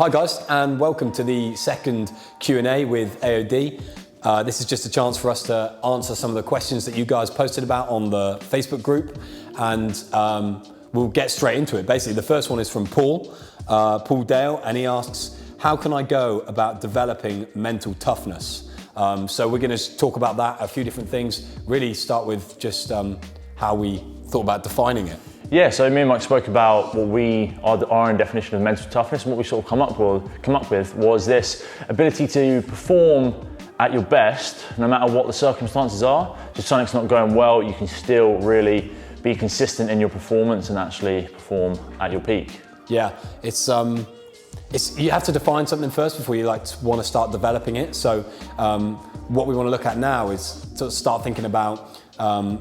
Hi guys, and welcome to the second Q&A with AOD. This is just a chance for us to answer some of the questions that you guys posted about on the Facebook group, and we'll get straight into it. Basically, the first one is from Paul Dale, and he asks, how can I go about developing mental toughness? So we're going to talk about that, a few different things, really start with just how we thought about defining it. Yeah, so me and Mike spoke about what our own definition of mental toughness, and what we sort of come up with was this ability to perform at your best, no matter what the circumstances are. So if something's not going well, you can still really be consistent in your performance and actually perform at your peak. Yeah, it's you have to define something first before you want to start developing it. So what we want to look at now is to start thinking about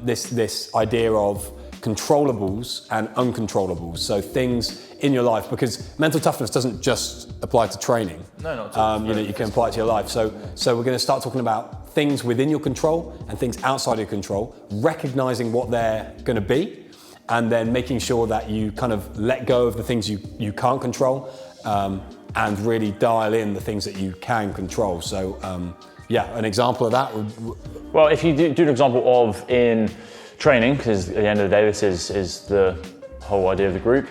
this idea of controllables and uncontrollables. So things in your life, because mental toughness doesn't just apply to training. No, not at all. You can apply it to your life. So we're going to start talking about things within your control and things outside of your control, recognizing what they're going to be, and then making sure that you kind of let go of the things you can't control, and really dial in the things that you can control. So an example of that would... Well, if you do an example of in training, because at the end of the day, this is the whole idea of the group.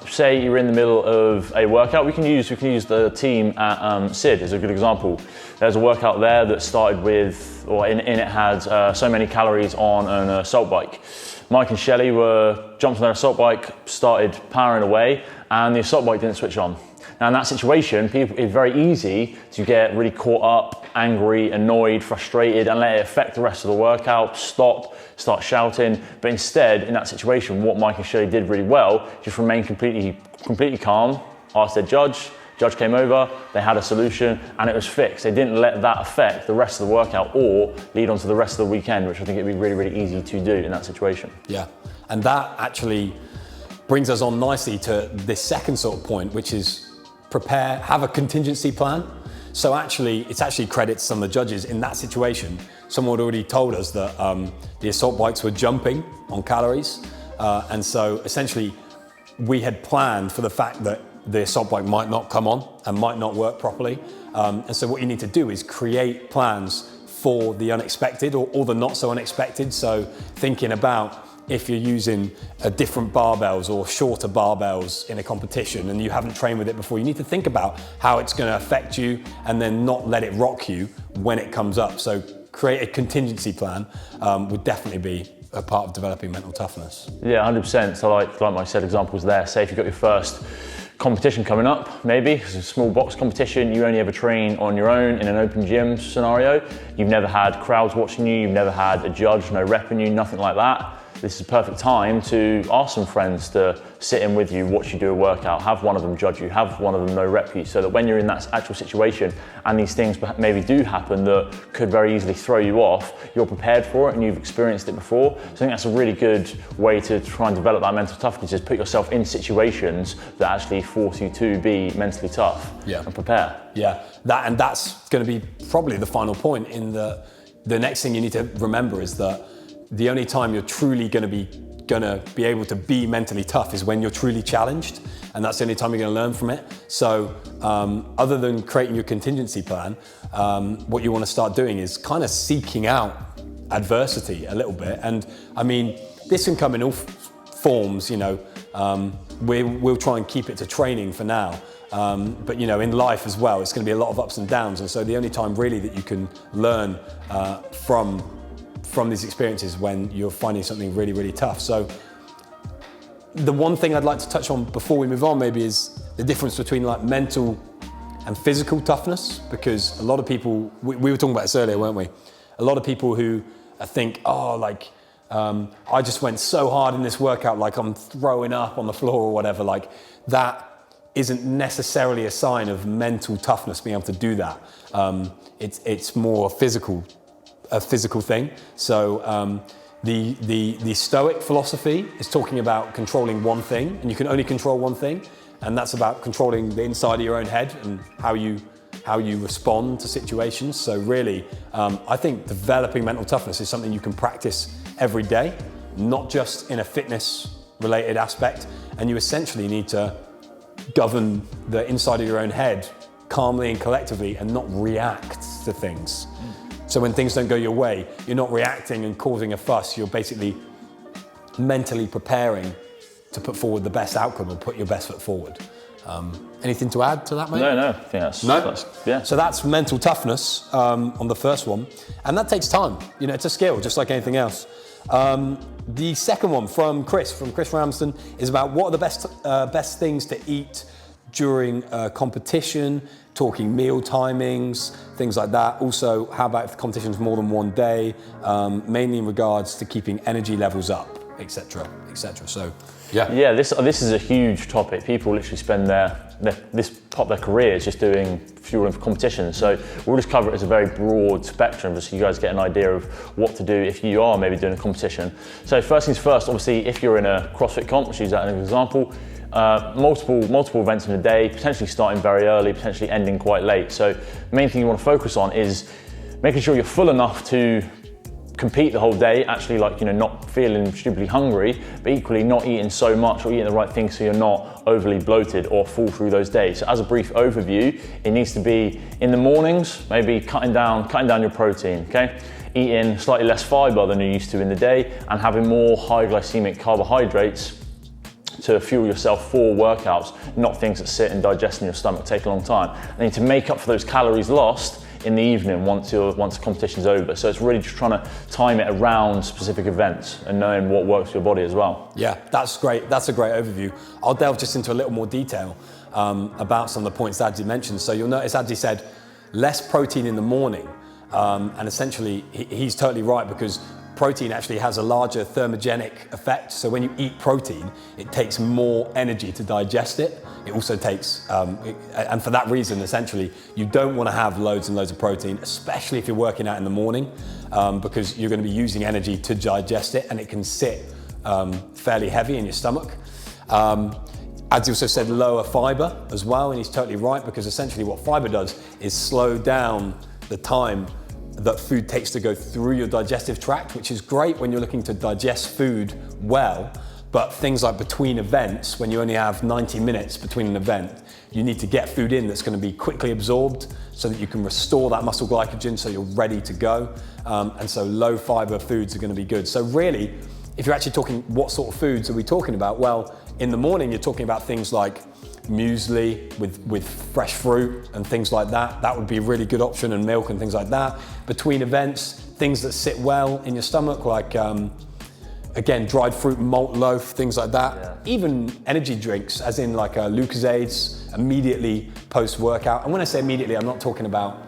Say you're in the middle of a workout. We can use the team at SID as a good example. There's a workout there that started with, or in it had so many calories on an assault bike. Mike and Shelley jumped on their assault bike, started powering away, and the assault bike didn't switch on. Now in that situation, it's very easy to get really caught up, angry, annoyed, frustrated, and let it affect the rest of the workout, start shouting. But instead, in that situation, what Mike and Shelley did really well, just remain completely calm, asked their judge came over, they had a solution, and it was fixed. They didn't let that affect the rest of the workout or lead on to the rest of the weekend, which I think it'd be really, really easy to do in that situation. Yeah, and that actually brings us on nicely to this second sort of point, which is have a contingency plan. So it actually credits some of the judges in that situation. Someone had already told us that the assault bikes were jumping on calories. And so essentially we had planned for the fact that the assault bike might not come on and might not work properly. And so what you need to do is create plans for the unexpected or the not so unexpected. So thinking about if you're using different barbells or shorter barbells in a competition and you haven't trained with it before, you need to think about how it's going to affect you and then not let it rock you when it comes up. So create a contingency plan would definitely be a part of developing mental toughness. Yeah, 100%. So like I said, examples there. Say if you've got your first competition coming up, maybe it's a small box competition, you only ever train on your own in an open gym scenario, you've never had crowds watching you, you've never had a judge, no repping you, nothing like that. This is a perfect time to ask some friends to sit in with you, watch you do a workout, have one of them judge you, have one of them no rep you, so that when you're in that actual situation and these things maybe do happen that could very easily throw you off, you're prepared for it and you've experienced it before. So I think that's a really good way to try and develop that mental toughness, is put yourself in situations that actually force you to be mentally tough and prepare. Yeah, that's going to be probably the final point. In the next thing you need to remember is that the only time you're truly going to be able to be mentally tough is when you're truly challenged, and that's the only time you're going to learn from it. So other than creating your contingency plan, what you want to start doing is kind of seeking out adversity a little bit. And I mean, this can come in all forms. We'll try and keep it to training for now. But in life as well, it's going to be a lot of ups and downs. And so the only time really that you can learn from these experiences when you're finding something really, really tough. So the one thing I'd like to touch on before we move on maybe is the difference between mental and physical toughness, because a lot of people, we were talking about this earlier, weren't we? A lot of people who think, I just went so hard in this workout, I'm throwing up on the floor or whatever, that isn't necessarily a sign of mental toughness, being able to do that. It's more a physical thing. So the Stoic philosophy is talking about controlling one thing, and you can only control one thing, and that's about controlling the inside of your own head and how you respond to situations. So really, I think developing mental toughness is something you can practice every day, not just in a fitness related aspect, and you essentially need to govern the inside of your own head calmly and collectively and not react to things. So when things don't go your way, you're not reacting and causing a fuss, you're basically mentally preparing to put forward the best outcome or put your best foot forward. Anything to add to that, mate? No, I think that's yeah. So that's mental toughness on the first one, and that takes time. You know, it's a skill, just like anything else. The second one from Chris Ramsden, is about what are the best things to eat during a competition, talking meal timings, things like that. Also, how about if the competition's more than one day, mainly in regards to keeping energy levels up, etc., etc. So, yeah, this is a huge topic. People literally spend this part of their careers just doing fueling for competitions. So we'll just cover it as a very broad spectrum, just so you guys get an idea of what to do if you are maybe doing a competition. So first things first, obviously, if you're in a CrossFit comp, which is that as an example, multiple events in a day, potentially starting very early, potentially ending quite late. So the main thing you want to focus on is making sure you're full enough to compete the whole day, actually, like, you know, not feeling stupidly hungry, but equally not eating so much or eating the right things so you're not overly bloated or fall through those days. So as a brief overview, it needs to be in the mornings, maybe cutting down your protein, okay? Eating slightly less fiber than you're used to in the day and having more high glycemic carbohydrates to fuel yourself for workouts, not things that sit and digest in your stomach, take a long time. And you need to make up for those calories lost in the evening once the competition's over. So it's really just trying to time it around specific events and knowing what works for your body as well. Yeah, that's great. That's a great overview. I'll delve just into a little more detail about some of the points that Adzi mentioned. So you'll notice Adzi said less protein in the morning, and essentially he's totally right, because protein actually has a larger thermogenic effect. So when you eat protein, it takes more energy to digest it. It also takes, and for that reason, essentially, you don't want to have loads and loads of protein, especially if you're working out in the morning, because you're going to be using energy to digest it, and it can sit fairly heavy in your stomach. Adzi also said lower fiber as well, and he's totally right, because essentially what fiber does is slow down the time that food takes to go through your digestive tract, which is great when you're looking to digest food well. But things like between events, when you only have 90 minutes between an event, you need to get food in that's going to be quickly absorbed so that you can restore that muscle glycogen so you're ready to go. And so low fiber foods are going to be good. So really, if you're actually talking what sort of foods are we talking about? Well, in the morning, you're talking about things like muesli with fresh fruit and things like that. That would be a really good option, and milk and things like that. Between events, things that sit well in your stomach, like again, dried fruit, malt loaf, things like that. Yeah. Even energy drinks, as in like Lucozades, immediately post-workout. And when I say immediately, I'm not talking about,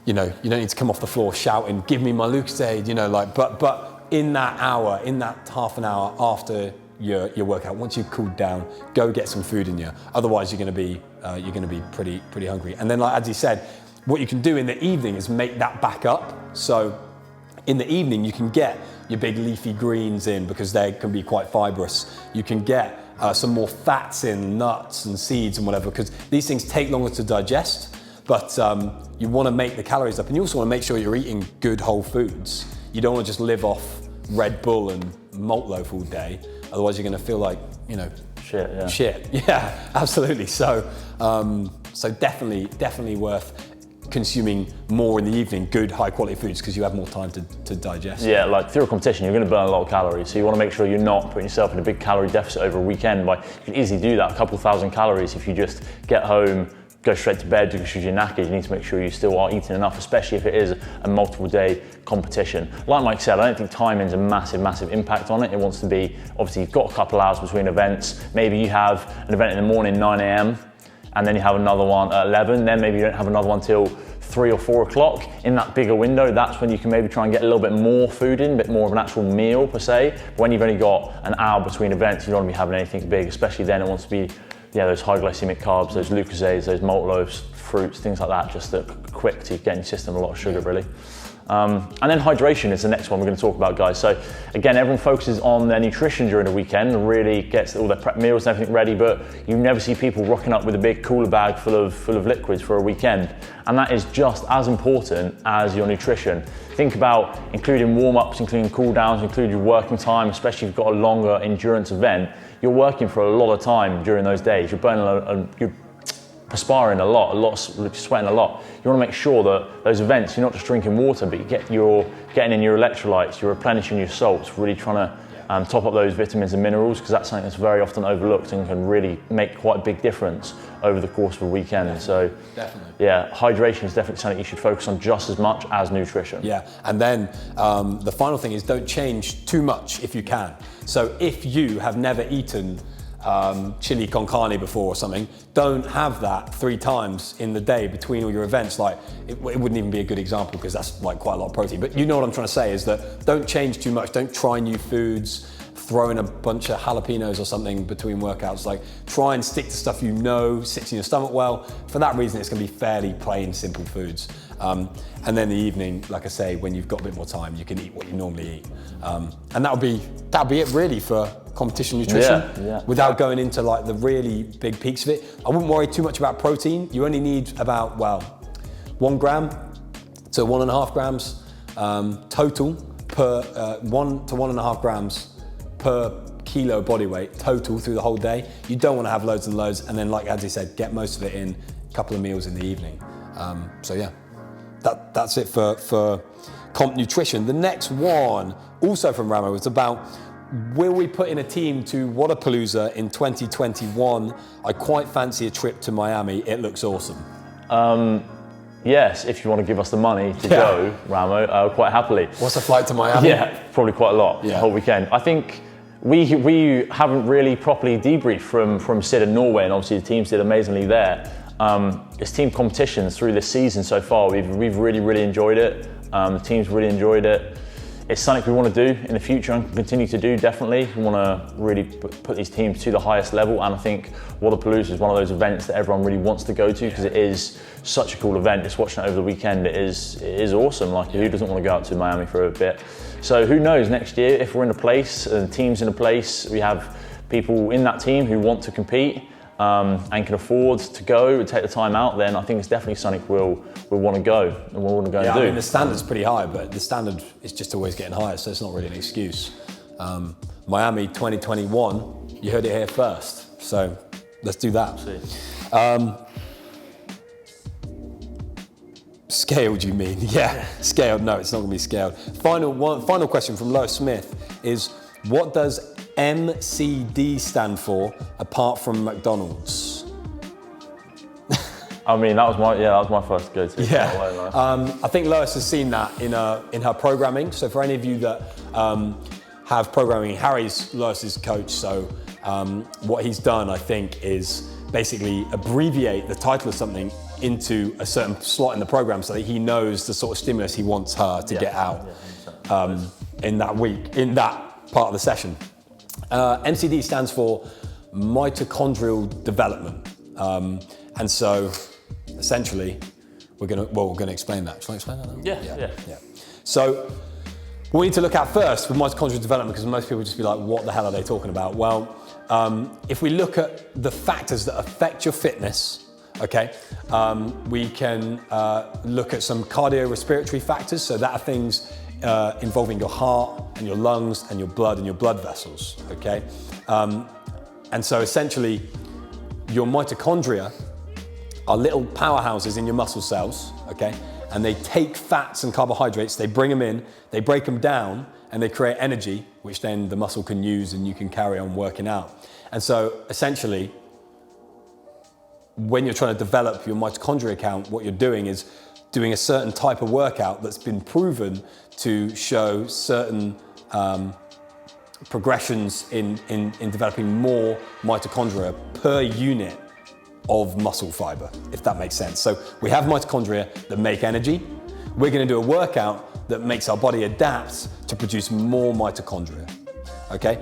you know, you don't need to come off the floor shouting, give me my Lucozade, you know, like, but in that hour, in that half an hour after your workout, once you've cooled down, go get some food in you. Otherwise, you're going to be pretty hungry. And then, like Adzi said, what you can do in the evening is make that back up. So in the evening, you can get your big leafy greens in, because they can be quite fibrous. You can get some more fats in, nuts and seeds and whatever, because these things take longer to digest, but you want to make the calories up, and you also want to make sure you're eating good whole foods. You don't want to just live off Red Bull and malt loaf all day, otherwise you're going to feel like, you know, shit. Yeah, absolutely. So definitely worth consuming more in the evening, good high quality foods, because you have more time to digest. Yeah, like through a competition, you're going to burn a lot of calories, so you want to make sure you're not putting yourself in a big calorie deficit over a weekend. You can easily do that, a couple thousand calories, if you just get home, go straight to bed because you're knackered. You need to make sure you still are eating enough, especially if it is a multiple day competition. Like Mike said, I don't think timing's a massive impact on it. It wants to be, obviously you've got a couple hours between events. Maybe you have an event in the morning, 9 a.m, and then you have another one at 11, then maybe you don't have another one till 3 or 4 o'clock. In that bigger window, that's when you can maybe try and get a little bit more food in, a bit more of an actual meal per se. But when you've only got an hour between events, you don't want to be having anything big, especially then. It wants to be, yeah, those high glycemic carbs, those Lucozades, those malt loaves, fruits, things like that, just that quick to get in your system a lot of sugar, really. And then hydration is the next one we're going to talk about, guys. So again, everyone focuses on their nutrition during the weekend and really gets all their prep meals and everything ready, but you never see people rocking up with a big cooler bag full of liquids for a weekend. And that is just as important as your nutrition. Think about including warm-ups, including cool downs, including your working time, especially if you've got a longer endurance event. you're working for a lot of time during those days. You're burning, you're perspiring a lot, sweating a lot. You want to make sure that those events, you're not just drinking water, but you're getting in your electrolytes, you're replenishing your salts, really trying to top up those vitamins and minerals, because that's something that's very often overlooked and can really make quite a big difference over the course of a weekend. Definitely. So, Definitely. yeah, hydration is definitely something you should focus on just as much as nutrition. Yeah, and then the final thing is don't change too much if you can. So if you have never eaten chili con carne before or something, don't have that 3 times in the day between all your events. Like it wouldn't even be a good example because that's like quite a lot of protein, but you know what I'm trying to say is that don't change too much, don't try new foods, throw in a bunch of jalapenos or something between workouts. Like try and stick to stuff you know sits in your stomach well. For that reason, it's going to be fairly plain, simple foods. And then in the evening, like I say, when you've got a bit more time, you can eat what you normally eat. And that'll be it really for competition nutrition, without going into like the really big peaks of it. I wouldn't worry too much about protein. You only need about, 1 gram to 1.5 grams total per 1 to 1.5 grams per kilo body weight total through the whole day. You don't want to have loads and loads, and then like Adzi said, get most of it in a couple of meals in the evening. So yeah, that's it for comp nutrition. The next one, also from Ramo, was about will we put in a team to Wodapalooza in 2021? I quite fancy a trip to Miami. It looks awesome. Yes, if you want to give us the money to go, Ramo, quite happily. What's a flight to Miami? Yeah, probably quite a lot, the whole weekend. I think we haven't really properly debriefed from Sid in Norway, and obviously the teams did amazingly there. It's team competitions through this season so far. We've really enjoyed it. The team's really enjoyed it. It's something we want to do in the future and continue to do, definitely. We want to really put these teams to the highest level, and I think Wodapalooza is one of those events that everyone really wants to go to because it is such a cool event. Just watching it over the weekend, it is awesome. Like, who doesn't want to go out to Miami for a bit? So who knows, next year, if we're in a place and the team's in a place, we have people in that team who want to compete and can afford to go and take the time out, then I think it's definitely something we'll want to go and we'll want to go and do. I mean, the standard's pretty high, but the standard is just always getting higher, so it's not really an excuse. Miami 2021, you heard it here first, so let's do that. Scaled, you mean? Yeah, scaled. No, it's not going to be scaled. Final question from Lois Smith is, what does MCD stand for apart from McDonald's? I mean, that was my first go-to. Yeah, I think Lois has seen that in her programming. So for any of you that have programming, Harry's Lois's coach. So what he's done, I think, is basically abbreviate the title of something into a certain slot in the program so that he knows the sort of stimulus he wants her to get out in that week, in that part of the session. MCD stands for mitochondrial development, and so essentially we're gonna explain that. Shall I explain that now? Yeah. So what we need to look at first with mitochondrial development, because most people would just be like, what the hell are they talking about? Well, if we look at the factors that affect your fitness, okay, we can look at some cardiorespiratory factors. So that are things involving your heart and your lungs and your blood vessels, okay? And so essentially, your mitochondria are little powerhouses in your muscle cells, okay? And they take fats and carbohydrates, they bring them in, they break them down, and they create energy, which then the muscle can use and you can carry on working out. And so essentially, when you're trying to develop your mitochondria count, what you're doing is doing a certain type of workout that's been proven to show certain progressions in developing more mitochondria per unit of muscle fiber, if that makes sense. So we have mitochondria that make energy. We're going to do a workout that makes our body adapt to produce more mitochondria, okay?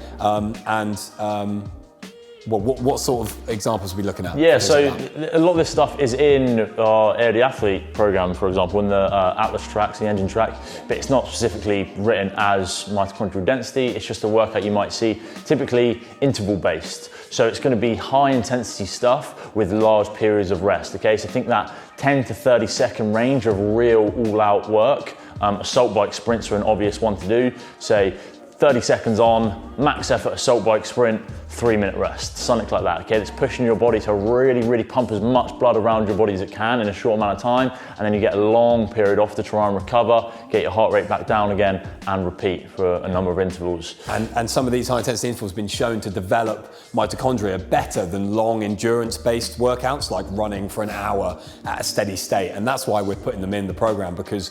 Well, what sort of examples are we looking at? Yeah, so a lot of this stuff is in our Air the Athlete program, for example, in the Atlas tracks, the engine track, but it's not specifically written as mitochondrial density. It's just a workout you might see, typically interval based. So it's going to be high intensity stuff with large periods of rest, okay? So think that 10 to 30 second range of real all out work. Assault bike sprints are an obvious one to do. Say 30 seconds on, max effort assault bike sprint, 3-minute rest, something like that, okay? It's pushing your body to really, really pump as much blood around your body as it can in a short amount of time, and then you get a long period off to try and recover, get your heart rate back down again, and repeat for a number of intervals. And some of these high intensity intervals have been shown to develop mitochondria better than long endurance-based workouts like running for an hour at a steady state. And that's why we're putting them in the program, because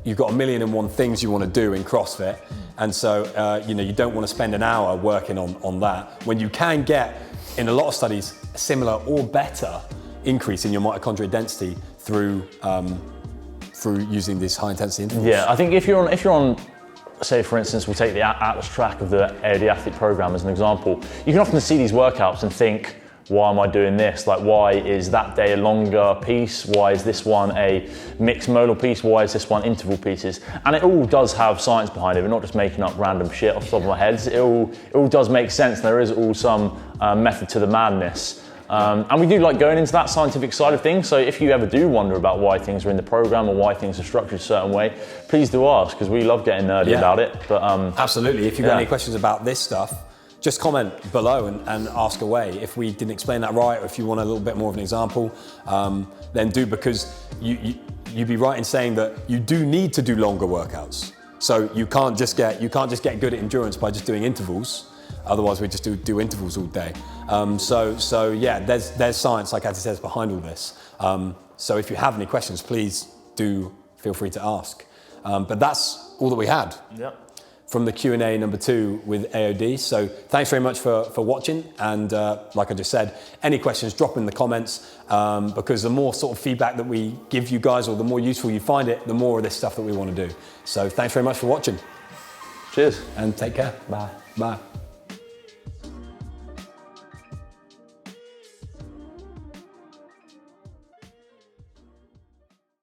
you've got 1,000,001 things you want to do in CrossFit. And so, you don't want to spend an hour working on that when you can get, in a lot of studies, a similar or better increase in your mitochondria density through using these high intensity intervals. Yeah, I think if you're on, say for instance, we'll take the Atlas track of the AOD athlete program as an example, you can often see these workouts and think, why am I doing this? Like, why is that day a longer piece? Why is this one a mixed modal piece? Why is this one interval pieces? And it all does have science behind it. We're not just making up random shit off the top of our heads. It all does make sense. There is all some method to the madness. And we do like going into that scientific side of things. So if you ever do wonder about why things are in the program or why things are structured a certain way, please do ask, because we love getting nerdy about it. But absolutely. If you've got any questions about this stuff, just comment below and ask away. If we didn't explain that right, or if you want a little bit more of an example, then do, because you'd be right in saying that you do need to do longer workouts. So you can't just get good at endurance by just doing intervals. Otherwise, we just do intervals all day. So yeah, there's science, like Adi says, behind all this. So if you have any questions, please do feel free to ask. But that's all that we had. Yep. From the Q&A number 2 with AOD. So thanks very much for watching. And like I just said, any questions, drop in the comments, because the more sort of feedback that we give you guys, or the more useful you find it, the more of this stuff that we want to do. So thanks very much for watching. Cheers. And take care. Bye. Bye.